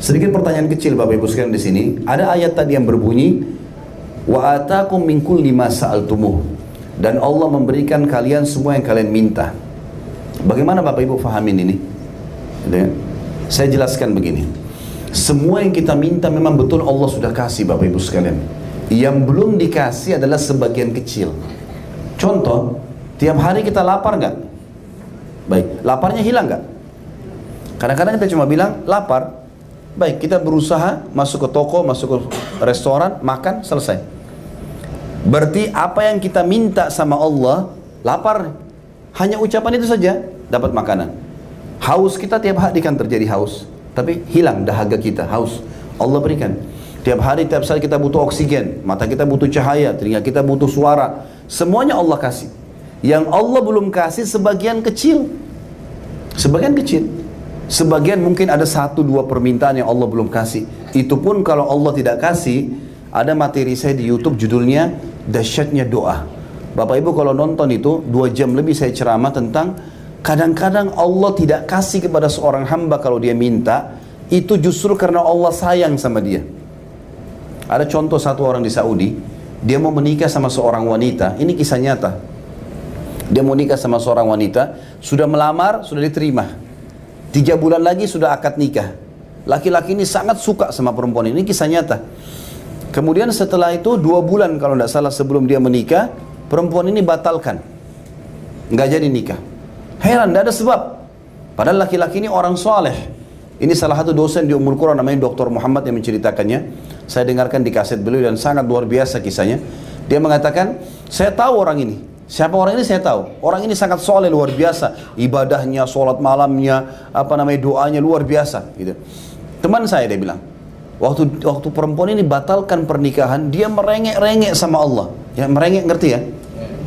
Sedikit pertanyaan kecil Bapak Ibu sekalian di sini. Ada ayat tadi yang berbunyi, wa atakum min kulli ma sa'altumuh, dan Allah memberikan kalian semua yang kalian minta. Bagaimana Bapak Ibu fahamin ini? Saya jelaskan begini. Semua yang kita minta memang betul Allah sudah kasih Bapak Ibu sekalian. Yang belum dikasih adalah sebagian kecil. Contoh, tiap hari kita lapar nggak? Baik, laparnya hilang nggak? Kadang-kadang kita cuma bilang lapar. Baik, kita berusaha masuk ke toko, masuk ke restoran, makan, selesai. Berarti apa yang kita minta sama Allah, lapar. Hanya ucapan itu saja, dapat makanan. Haus kita tiap hari kan terjadi haus. Tapi hilang dahaga kita, haus. Allah berikan. Tiap hari, tiap saat kita butuh oksigen. Mata kita butuh cahaya, telinga kita butuh suara. Semuanya Allah kasih. Yang Allah belum kasih sebagian kecil. Sebagian kecil. Sebagian mungkin ada 1-2 permintaan yang Allah belum kasih. Itu pun kalau Allah tidak kasih, ada materi saya di YouTube judulnya Dahsyatnya Doa. Bapak Ibu kalau nonton itu 2 jam lebih saya ceramah tentang kadang-kadang Allah tidak kasih kepada seorang hamba kalau dia minta, itu justru karena Allah sayang sama dia. Ada contoh satu orang di Saudi, dia mau menikah sama seorang wanita, ini kisah nyata. Dia mau nikah sama seorang wanita, sudah melamar, sudah diterima. 3 bulan lagi sudah akad nikah. Laki-laki ini sangat suka sama perempuan ini kisah nyata. Kemudian setelah itu 2 bulan kalau tidak salah sebelum dia menikah, perempuan ini batalkan, nggak jadi nikah. Heran, tidak ada sebab. Padahal laki-laki ini orang soleh. Ini salah satu dosen di Ummul Quran namanya Dr. Muhammad yang menceritakannya. Saya dengarkan di kaset beliau dan sangat luar biasa kisahnya. Dia mengatakan, saya tahu orang ini. Siapa orang ini saya tahu. Orang ini sangat soleh luar biasa. Ibadahnya, sholat malamnya, doanya luar biasa. Gitu. Teman saya dia bilang, waktu perempuan ini batalkan pernikahan, dia merengek-rengek sama Allah. Ya merengek ngerti ya?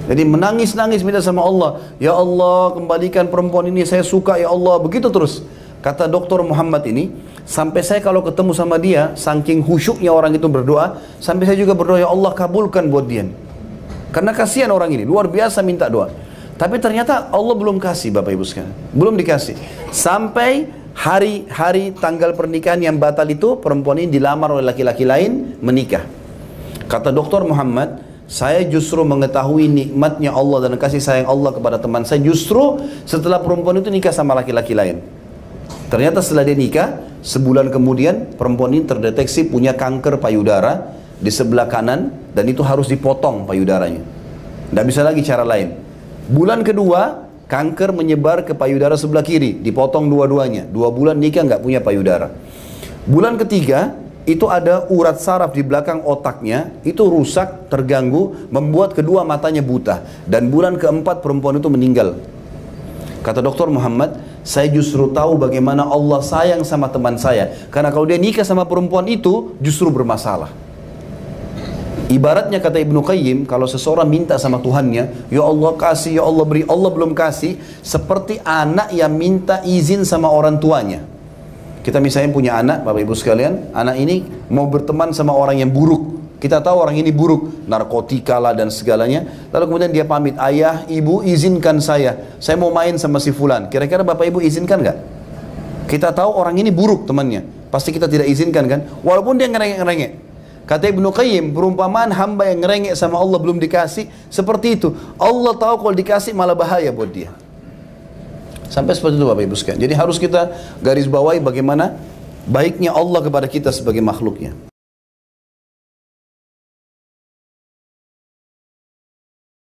Jadi menangis-nangis minta sama Allah. Ya Allah kembalikan perempuan ini, saya suka ya Allah. Begitu terus. Kata Dr. Muhammad ini, sampai saya kalau ketemu sama dia, saking khusyuknya orang itu berdoa, sampai saya juga berdoa ya Allah kabulkan buat dia. Karena kasihan orang ini, luar biasa minta doa. Tapi ternyata Allah belum kasih Bapak Ibu sekalian. Belum dikasih. Sampai hari tanggal pernikahan yang batal itu, perempuan ini dilamar oleh laki-laki lain, menikah. Kata Dr. Muhammad, saya justru mengetahui nikmatnya Allah dan kasih sayang Allah kepada teman saya justru setelah perempuan itu nikah sama laki-laki lain. Ternyata setelah dia nikah, sebulan kemudian perempuan ini terdeteksi punya kanker payudara di sebelah kanan, dan itu harus dipotong payudaranya. Tidak bisa lagi cara lain. Bulan kedua, kanker menyebar ke payudara sebelah kiri, dipotong dua-duanya. 2 bulan nikah nggak punya payudara. Bulan ketiga, itu ada urat saraf di belakang otaknya, itu rusak, terganggu, membuat kedua matanya buta. Dan bulan keempat perempuan itu meninggal. Kata Dr. Muhammad, saya justru tahu bagaimana Allah sayang sama teman saya. Karena kalau dia nikah sama perempuan itu, justru bermasalah. Ibaratnya kata Ibnu Qayyim, kalau seseorang minta sama Tuhannya, ya Allah kasih, ya Allah beri, Allah belum kasih, seperti anak yang minta izin sama orang tuanya. Kita misalnya punya anak, Bapak Ibu sekalian, anak ini mau berteman sama orang yang buruk. Kita tahu orang ini buruk, narkotika lah dan segalanya. Lalu kemudian dia pamit, ayah, ibu izinkan saya mau main sama si fulan. Kira-kira Bapak Ibu izinkan nggak? Kita tahu orang ini buruk temannya, pasti kita tidak izinkan kan? Walaupun dia ngerengek-ngerengek. Kata Ibnu Qayyim, perumpamaan hamba yang ngerengek sama Allah belum dikasih, seperti itu. Allah tahu kalau dikasih malah bahaya buat dia. Sampai seperti itu Bapak Ibu sekalian. Jadi harus kita garis bawahi bagaimana baiknya Allah kepada kita sebagai makhluknya.